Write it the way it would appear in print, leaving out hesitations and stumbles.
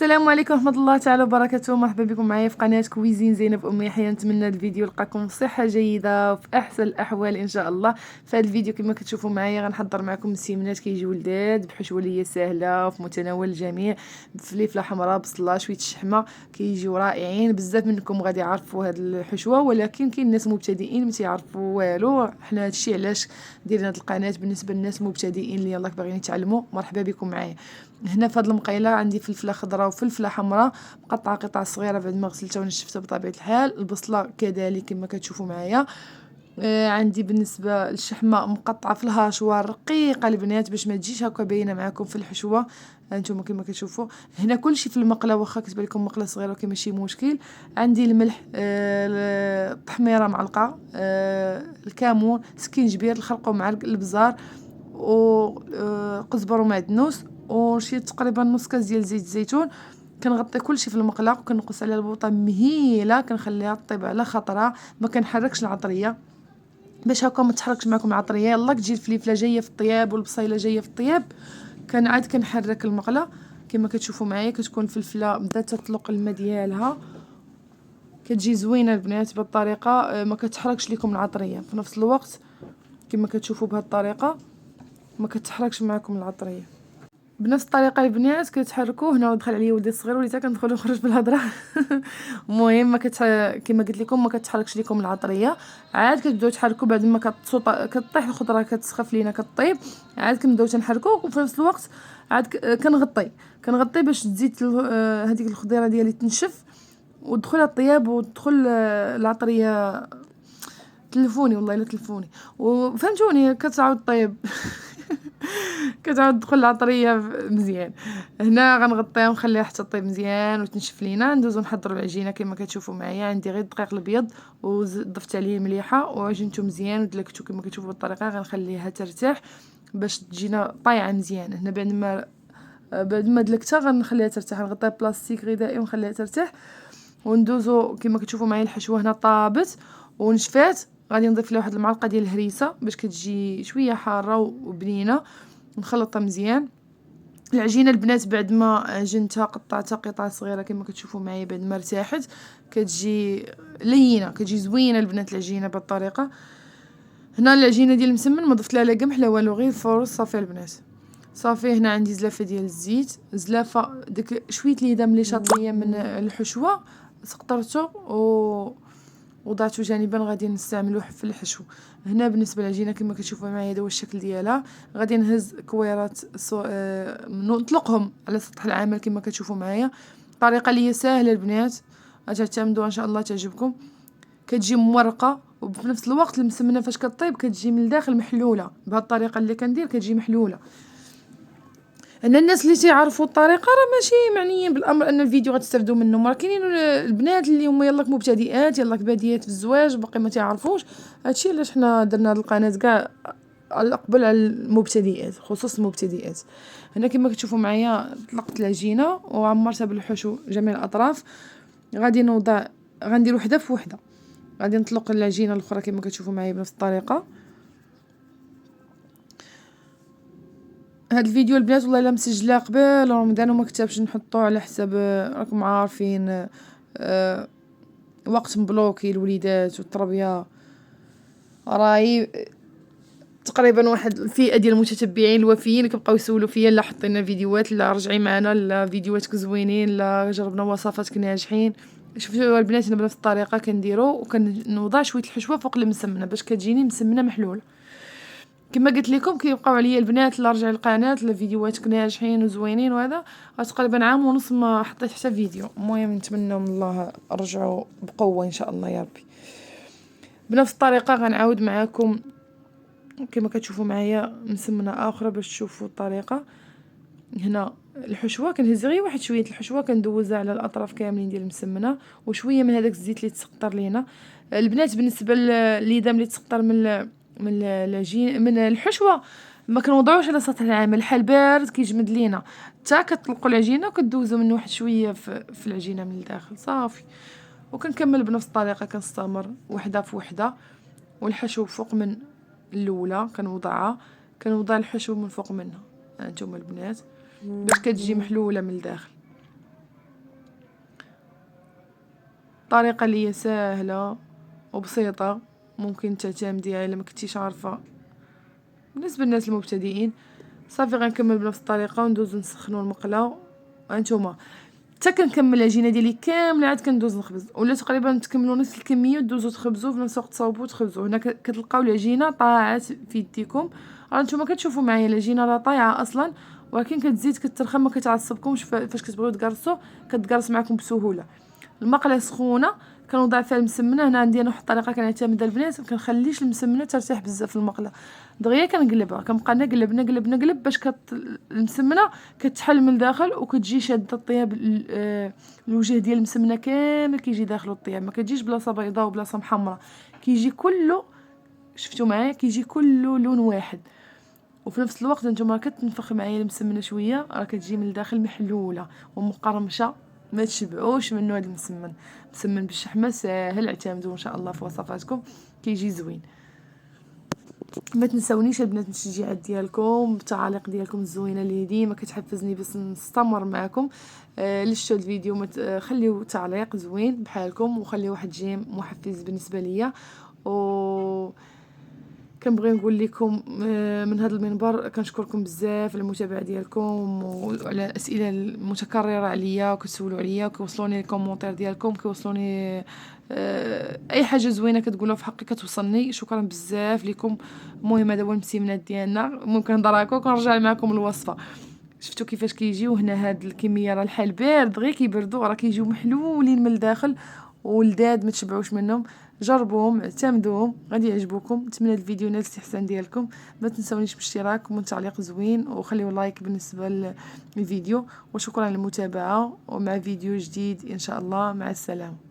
السلام عليكم ورحمه الله تعالى وبركاته. مرحبا بكم معايا في قناه كويزين زينب ام يحيى. نتمنى الفيديو يلقاكم بصحه جيده وفي احسن الاحوال ان شاء الله. في هذا الفيديو كما كتشوفوا معايا غنحضر معكم السيمنات كيجيو لذاذ بحشوه اللي هي سهله وفي متناول الجميع، فليفله حمراء بصله شويه الشحمه، كيجيو رائعين. بزاف منكم غادي يعرفوا هذه الحشوه، ولكن كاين ناس مبتدئين ما تيعرفوا والو. حنا هادشي علاش ديرنا هذه القناه بالنسبه للناس مبتدئين اللي يلاه باغيين يتعلموا. مرحبا بكم معايا. هنا في هذه المقيله عندي فلفله خضراء وفلفله حمراء مقطعه قطع صغيره بعد ما غسلتها ونشفتها بطبيعه الحال. البصله كذلك كما كتشوفوا معايا. عندي بالنسبه للشحمه مقطعه في الهاشوار رقيقه البنات باش ما تجيش هكا باينه معكم في الحشوه. هانتوما كما كتشوفوا هنا كلشي في المقله، واخا كتبان لكم مقله صغيره ولكن ماشي مشكل. عندي الملح، التحميره معلقه، الكمون، سكينجبير، الخرق معلق، البزار وقزبر ومعدنوس وشي تقريبا نص كاس ديال زيت الزيتون. كنغطي كلشي في المقله وكنقص عليها البوطه مهيله، كنخليها طيب على خطره، ما كنحركش العطريه باش هكا ما تحركش معكم العطريه. يلا تجي الفليفله جايه في الطياب والبصيله جايه في الطياب، كنعاد كنحرك المقله كما كتشوفوا معايا. كتكون الفلفله بدات تطلق الماء ديالها، كتجي زوينه البنات بالطريقه، ما كتحركش لكم العطريه في نفس الوقت كما كتشوفوا بهذه الطريقه ما كتحركش معكم العطريه. بنفس الطريقه البنات كتحركوا. هنا دخل عليا ولدي الصغير وليتا كندخل ونخرج بالهضره. المهم كما قلت لكم ما كتحركش لكم العطريه. عاد كتبداو تحركوا بعد ما كطيح الخضره كتسخف لينا كطيب، عاد كنبداو تنحركوا وفي نفس الوقت عاد كنغطي باش تزيد هذيك الخضيره ديالي تنشف ودخل الطياب ودخل العطريه. تلفوني والله الا تلفوني وفهمتوني كتعاود طيب. كتعاود تدخل العطريه مزيان. هنا غنغطيها ونخليها حتى طيب مزيان وتنشف لينا. ندوزو نحضروا العجينه كما كتشوفوا معايا. عندي غير الدقيق الابيض وضفت عليه مليحه وعجنته مزيان ودلكته كما كتشوفوا بالطريقه. غنخليها ترتاح باش تجينا طايعه مزيان. هنا بعد ما دلكتها غنخليها ترتاح، نغطيها بلاستيك غذائي ونخليها ترتاح. وندوزو كما كتشوفوا معايا الحشوه هنا طابت ونشفات. غادي نضيف لها واحد المعلقه ديال الهريسه باش كتجي شويه حاره وبنينه. نخلطها مزيان. العجينه البنات بعد ما عجنتها قطعتها قطع صغيره كما كتشوفوا معايا بعد ما ارتاحت كتجي لينه، كتجي زوينه البنات العجينه بالطريقه. هنا العجينه ديال المسمن ما ضفت لها لا قمح لا والو، غير الفرص صافي البنات صافي. هنا عندي زلافه ديال الزيت، زلافه داك شويه ليدام اللي شاطيه من الحشوه سقطرته وضعته جانبا غادي نستعملوه في الحشو. هنا بالنسبه للعجينه كما كتشوفوا معايا هذا هو الشكل ديالها. غادي نهز كويرات نطلقهم على سطح العمل كما كتشوفوا معايا. طريقه اللي هي سهله البنات، تعتمدوا ان شاء الله تعجبكم. كتجي مورقه وفي نفس الوقت المسمنه فاش كطيب كتجي من الداخل محلوله. بهذه الطريقه اللي كندير كتجي محلوله. ان الناس اللي تيعرفوا الطريقه راه ماشي معنيين بالامر ان الفيديو غتستافدوا منه، راه كاينين البنات اللي هما يلاك مبتدئات يلاك باديات في الزواج باقي ما تعرفوش. هادشي علاش حنا درنا هاد القناه كاع على قبل على المبتدئات، خصوص المبتدئات. هنا كما كتشوفوا معايا طلقت العجينه وعمرتها بالحشو جميع الاطراف. غندير وحده في وحده. غادي نطلق العجينه الاخرى كما كتشوفوا معايا بنفس الطريقه. هاد الفيديو البنات والله الا مسجله قبل رمضان وما كتبش نحطوه على حساب راكم عارفين وقت مبلوكي الوليدات والتربيه. راهي تقريبا واحد الفئه ديال المتتبعين الوفيين كيبقاو يسولوا فيا لا حطينا فيديوهات، لا رجعي معنا، لا فيديوهاتك زوينين، لا جربنا وصفاتك ناجحين. شوفوا البنات انا بنفس الطريقه كنديرو وكنوضع شويه الحشوه فوق المسمنه باش كتجيني مسمنه محلوله. كما قلت لكم كيبقاو عليا البنات لا رجع القناه لا فيديوهاتك ناجحين وزوينين، وهذا تقريبا عام ونص ما حطيت حتى فيديو. المهم نتمنى من الله رجعوا بقوه ان شاء الله يا ربي. بنفس الطريقه غنعاود معاكم كما كتشوفوا معايا مسمنه اخرى باش تشوفوا الطريقه. هنا الحشوه كنهز غير واحد شويه الحشوه كندوزها على الاطراف كاملين ديال المسمنه وشويه من هذاك الزيت اللي تسقطر لينا. البنات بالنسبه لليدام اللي تسقطر من العجين من الحشوه ما كنوضعوش على سطح العمل، الحال بارد كيجمد لينا حتى كتطلقوا العجينه وكدوزوا منه واحد شويه في العجينه من الداخل صافي. وكنكمل بنفس الطريقه كنستمر وحده في وحده. والحشو فوق من الاولى كنوضع الحشو من فوق منها. هانتوما البنات باش كتجي محلوله من الداخل. طريقة اللي هي سهلة وبسيطة ممكن تعتمديها الا ما كنتيش عارفة. بالنسبة للناس المبتدئين صافي غنكمل بنفس الطريقة وندوزو نسخنو المقلة. هانتوما حتى كنكمل العجينه ديالي كامله عاد كندوز نخبز، ولا تقريبا تكملوا نفس الكميه ودوزو تخبزوا في نفس الوقت، تصاوبوا وتخبزوا. هنا كتلقاو العجينه طاعات في يديكم. راه نتوما كتشوفوا معايا العجينه راه طايعه اصلا، ولكن كتزيد كترخم ما كتعصبكمش فاش كتبغيو تقرصوا كتقرص معكم بسهوله. المقله سخونه كنوضع فيها المسمنه. هنا عندي انا واحد الطريقه كنعتمدها البنات، ما كنخليش المسمنه ترتاح بزاف في المقله، دغيا كنقلبها، كنبقى نقلب باش المسمنه كتحل من الداخل وكتجي شاده الطياب. الوجه ديال المسمنه كامل كيجي داخل الطياب، ما كتجيش بلاصه بيضاء وبلاصه محمراء، كيجي كله، شفتوا معايا، كيجي كله لون واحد. وفي نفس الوقت نتوما كتنفخ معايا المسمنه شويه راه كتجي من الداخل محلوله ومقرمشه، ما تشبعوش منه. هذا مسمن بالشحمه ساهل، اعتمدوا ان شاء الله في وصفاتكم كيجي زوين. ما تنسونيش البنات التشجيعات ديالكم بالتعاليق ديالكم الزوينه اللي ديما كتحفزني باش نستمر معكم. لشتوا الفيديو خليو تعليق زوين بحالكم وخليو واحد جيم محفز بالنسبه ليا. و كنبغي نقول لكم من هذا المنبر كنشكركم بزاف على المتابعه ديالكم وعلى الاسئله المتكرره عليا وكتسولوا عليا وكيوصلوني الكومونتير ديالكم، كيوصلوني اي حاجه زوينه كتقولوها في حقي كتوصلني. شكرا بزاف لكم. المهم هذا هو المسيمنات ديالنا. ممكن نهضر هكا ونرجع معكم الوصفه. شفتوا كيفاش كيجيو هنا؟ هاد الكميه راه الحال بارد غير كيبردوا راه كيجيو محلولين من الداخل ولداد ما تشبعوش منهم. جربوهم، اعتمدوهم، غادي يعجبوكم. نتمنى الفيديو نال الاستحسان ديالكم. ما تنسونيش بالاشتراك وتعليق زوين وخليوا لايك بالنسبه للفيديو. وشكرا للمتابعه، ومع فيديو جديد ان شاء الله. مع السلامه.